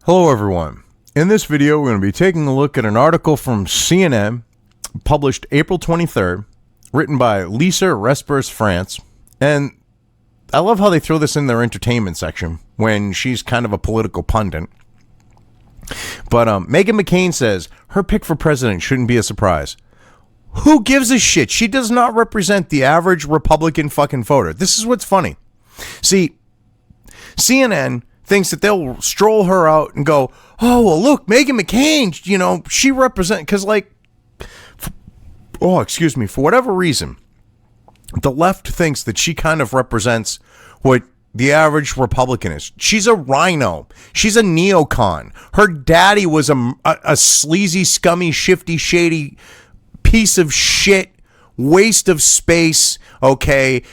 Hello everyone. In this video, we're going to be taking a look at an article from CNN, published April 23rd, written by Lisa Respers France. And I love how they throw this in their entertainment section when she's kind of a political pundit. But Meghan McCain says her pick for president shouldn't be a surprise. Who gives a shit? She does not represent the average Republican fucking voter. This is what's funny. See, CNN thinks that they'll stroll her out and go, oh, well, look, Meghan McCain, you know, she represents, because for whatever reason, the left thinks that she kind of represents what the average Republican is. She's a rhino. She's a neocon. Her daddy was a sleazy, scummy, shifty, shady piece of shit, waste of space, okay?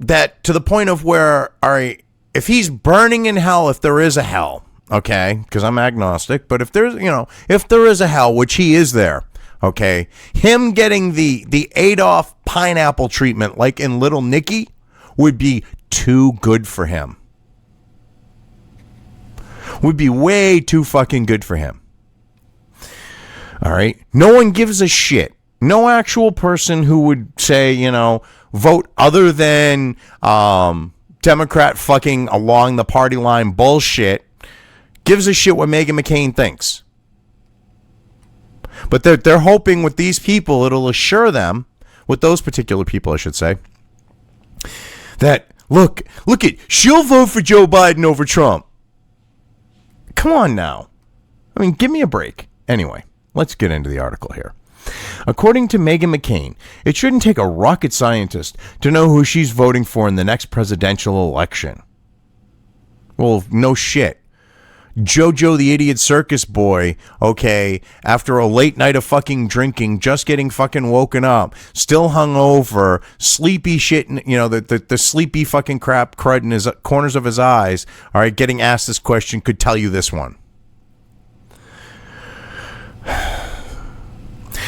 That to the point of where, all right, if he's burning in hell, if there is a hell, okay, because I'm agnostic, but if there's, if there is a hell, which he is there, okay, him getting the Adolf pineapple treatment like in Little Nicky would be too good for him. Would be way too fucking good for him. All right, no one gives a shit. No actual person who would say, vote other than Democrat fucking along the party line bullshit gives a shit what Meghan McCain thinks. But they're hoping with these people it'll assure them, with those particular people I should say, that look it, she'll vote for Joe Biden over Trump. Come on now. I mean, give me a break. Anyway, let's get into the article here. According to Meghan McCain, it shouldn't take a rocket scientist to know who she's voting for in the next presidential election. Well, no shit. Jojo the idiot circus boy, okay, after a late night of fucking drinking, just getting fucking woken up, still hungover, sleepy shit, the sleepy fucking crud in his corners of his eyes, all right, getting asked this question could tell you this one.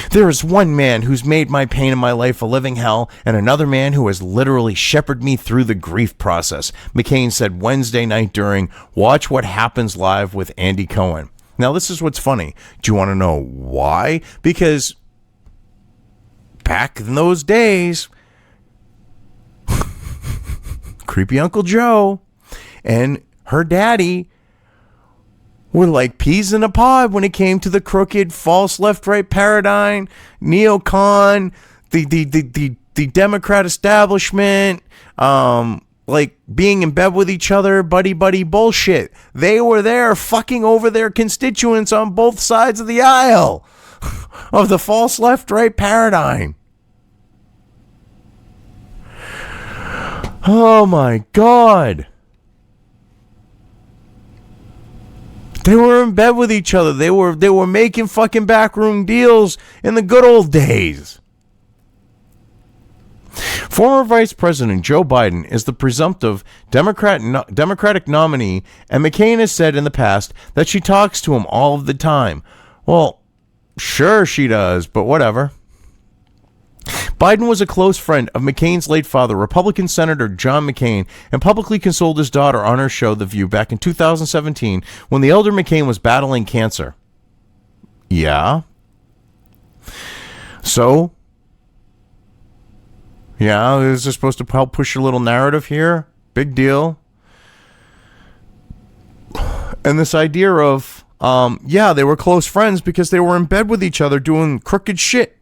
There is one man who's made my pain in my life a living hell, and another man who has literally shepherded me through the grief process, McCain said Wednesday night during Watch What Happens Live with Andy Cohen. Now, this is what's funny. Do you want to know why? Because back in those days, creepy Uncle Joe and her daddy were like peas in a pod when it came to the crooked, false left-right paradigm, neocon, the Democrat establishment, like being in bed with each other, buddy bullshit. They were there fucking over their constituents on both sides of the aisle of the false left-right paradigm. Oh my God. They were in bed with each other. They were making fucking backroom deals in the good old days. Former Vice President Joe Biden is the presumptive Democratic nominee, and McCain has said in the past that she talks to him all of the time. Well, sure she does, but whatever. Biden was a close friend of McCain's late father, Republican Senator John McCain, and publicly consoled his daughter on her show, The View, back in 2017 when the elder McCain was battling cancer. Yeah. So, yeah, is this supposed to help push a little narrative here? Big deal. And this idea of, they were close friends because they were in bed with each other doing crooked shit.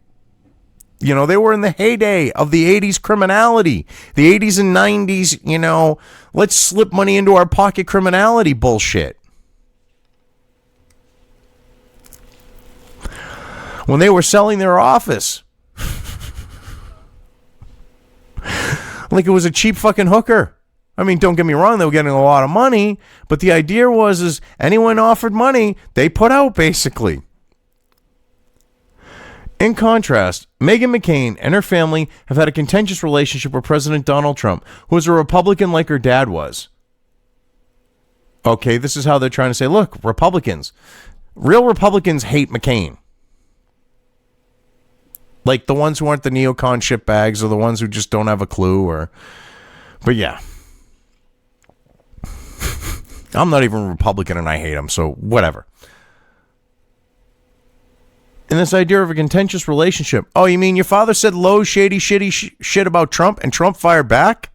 They were in the heyday of the 80s criminality, the 80s and 90s, let's slip money into our pocket criminality bullshit. When they were selling their office. Like it was a cheap fucking hooker. I mean, don't get me wrong, they were getting a lot of money, but the idea was anyone offered money, they put out basically. In contrast, Meghan McCain and her family have had a contentious relationship with President Donald Trump, who was a Republican like her dad was. Okay, this is how they're trying to say, look, real Republicans hate McCain. Like the ones who aren't the neocon shitbags or the ones who just don't have a clue but yeah. I'm not even a Republican and I hate him, so whatever. And this idea of a contentious relationship. Oh, you mean your father said low, shady, shitty shit about Trump and Trump fired back?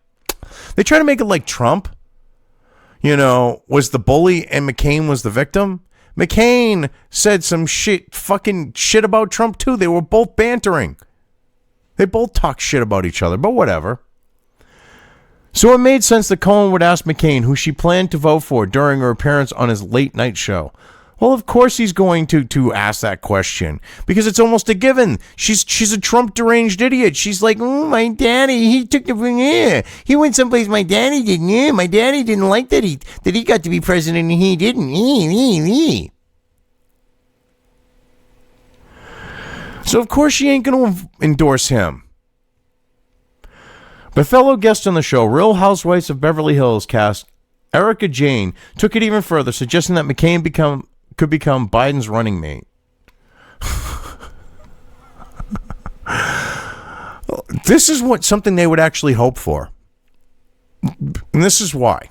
They try to make it like Trump, was the bully and McCain was the victim. McCain said some fucking shit about Trump too. They were both bantering. They both talk shit about each other, but whatever. So it made sense that Cohen would ask McCain who she planned to vote for during her appearance on his late night show. Well, of course he's going to ask that question because it's almost a given. She's a Trump deranged idiot. She's like, oh, my daddy, he took the he went someplace my daddy didn't. My daddy didn't like that he got to be president and he didn't. So of course she ain't going to endorse him. But fellow guest on the show, Real Housewives of Beverly Hills cast Erica Jane, took it even further, suggesting that McCain could become Biden's running mate. This is something they would actually hope for. And this is why.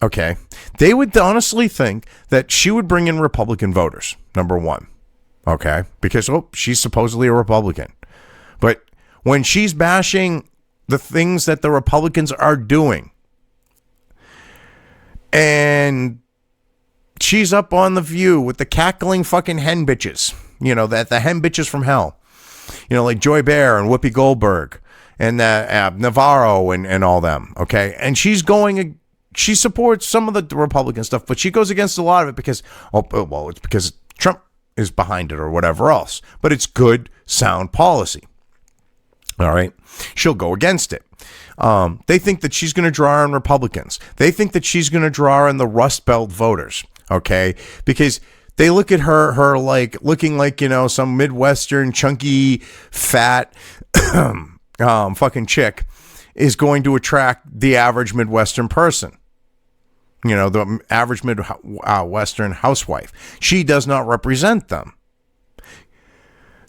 Okay. They would honestly think that she would bring in Republican voters, number one. Okay. Because, she's supposedly a Republican. But when she's bashing the things that the Republicans are doing, and she's up on The View with the cackling fucking hen bitches, the hen bitches from hell, like Joy Behar and Whoopi Goldberg and Navarro and all them, okay? And she supports some of the Republican stuff, but she goes against a lot of it because, it's because Trump is behind it or whatever else. But it's good, sound policy. All right? She'll go against it. They think that she's going to draw on Republicans. They think that she's going to draw on the Rust Belt voters, okay? Because they look at her like looking like, some Midwestern, chunky, fat fucking chick is going to attract the average Midwestern person. The average Midwestern housewife. She does not represent them.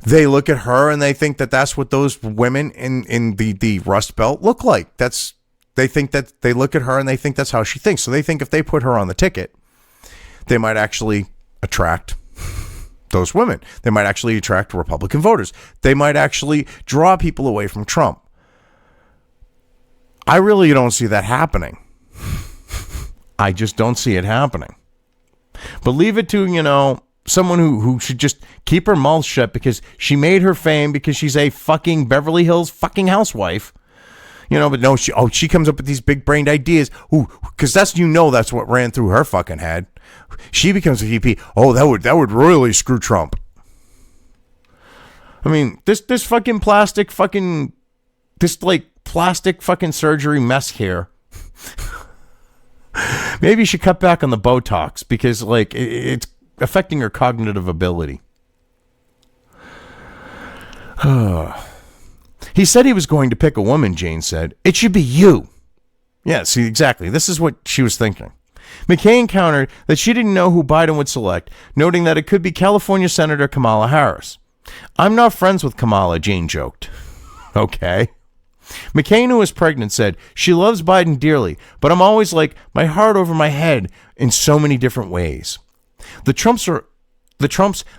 They look at her and they think that that's what those women in the Rust Belt look like. They think that they look at her and they think that's how she thinks. So they think if they put her on the ticket, they might actually attract those women. They might actually attract Republican voters. They might actually draw people away from Trump. I really don't see that happening. I just don't see it happening. But leave it to, someone who should just keep her mouth shut because she made her fame because she's a fucking Beverly Hills fucking housewife. But no, she comes up with these big brained ideas. Because that's what ran through her fucking head. She becomes a VP. Oh, that would really screw Trump. I mean, this fucking plastic fucking surgery mess here. Maybe you should cut back on the Botox because it's affecting her cognitive ability. He said he was going to pick a woman, Jane said. It should be you. Yeah, see, exactly. This is what she was thinking. McCain countered that she didn't know who Biden would select, noting that it could be California Senator Kamala Harris. I'm not friends with Kamala, Jane joked. Okay. McCain, who was pregnant, said, she loves Biden dearly, but I'm always like my heart over my head in so many different ways. The Trumps,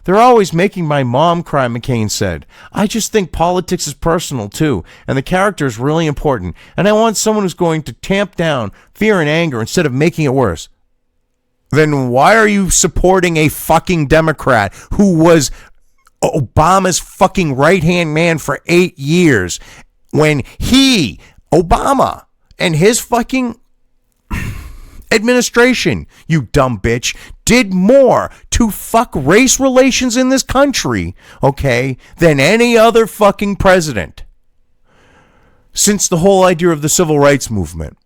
they're always making my mom cry, McCain said. I just think politics is personal, too, and the character is really important, and I want someone who's going to tamp down fear and anger instead of making it worse. Then why are you supporting a fucking Democrat who was Obama's fucking right-hand man for 8 years when Obama, and his fucking administration, you dumb bitch, did more to fuck race relations in this country, okay, than any other fucking president since the whole idea of the civil rights movement.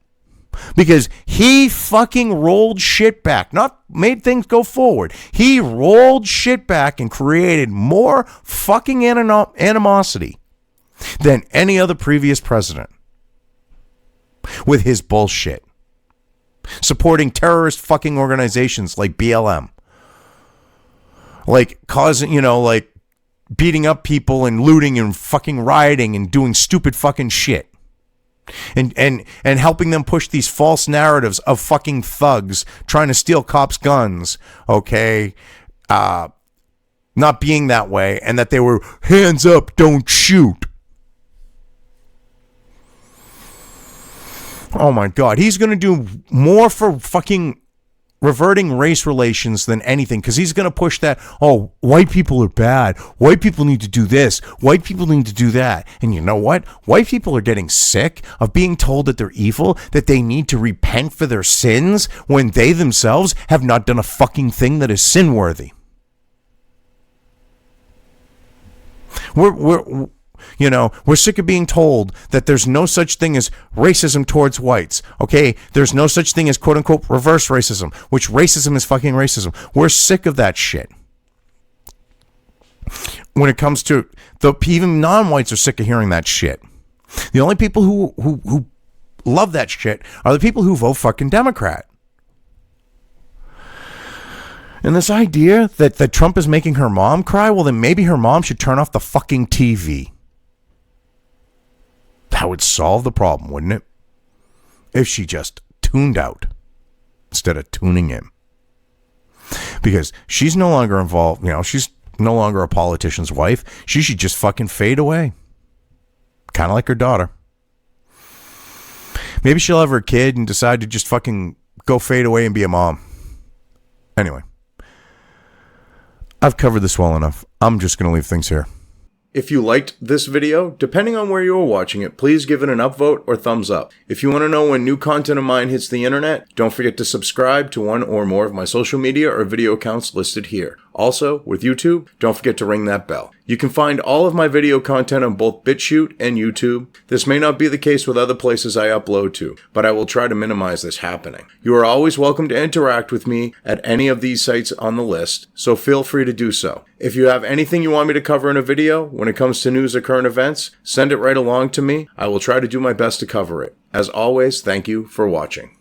Because he fucking rolled shit back, not made things go forward. He rolled shit back and created more fucking animosity than any other previous president with his bullshit. Supporting terrorist fucking organizations like BLM. Like causing, beating up people and looting and fucking rioting and doing stupid fucking shit. and helping them push these false narratives of fucking thugs trying to steal cops' guns, okay? Not being that way, and that they were hands up, don't shoot. Oh my God, he's going to do more for fucking reverting race relations than anything, because he's going to push that, oh, white people are bad, white people need to do this, white people need to do that. And you know what? White people are getting sick of being told that they're evil, that they need to repent for their sins when they themselves have not done a fucking thing that is sin-worthy. We're sick of being told that there's no such thing as racism towards whites. Okay, there's no such thing as quote unquote reverse racism, which racism is fucking racism. We're sick of that shit. When it comes to even non-whites are sick of hearing that shit. The only people who love that shit are the people who vote fucking Democrat. And this idea that Trump is making her mom cry, well, then maybe her mom should turn off the fucking TV. That would solve the problem, wouldn't it? If she just tuned out instead of tuning in. Because she's no longer involved, she's no longer a politician's wife. She should just fucking fade away. Kind of like her daughter. Maybe she'll have her kid and decide to just fucking go fade away and be a mom. Anyway. I've covered this well enough. I'm just going to leave things here. If you liked this video, depending on where you are watching it, please give it an upvote or thumbs up. If you want to know when new content of mine hits the internet, don't forget to subscribe to one or more of my social media or video accounts listed here. Also, with YouTube, don't forget to ring that bell. You can find all of my video content on both BitChute and YouTube. This may not be the case with other places I upload to, but I will try to minimize this happening. You are always welcome to interact with me at any of these sites on the list, so feel free to do so. If you have anything you want me to cover in a video, when it comes to news or current events, send it right along to me. I will try to do my best to cover it. As always, thank you for watching.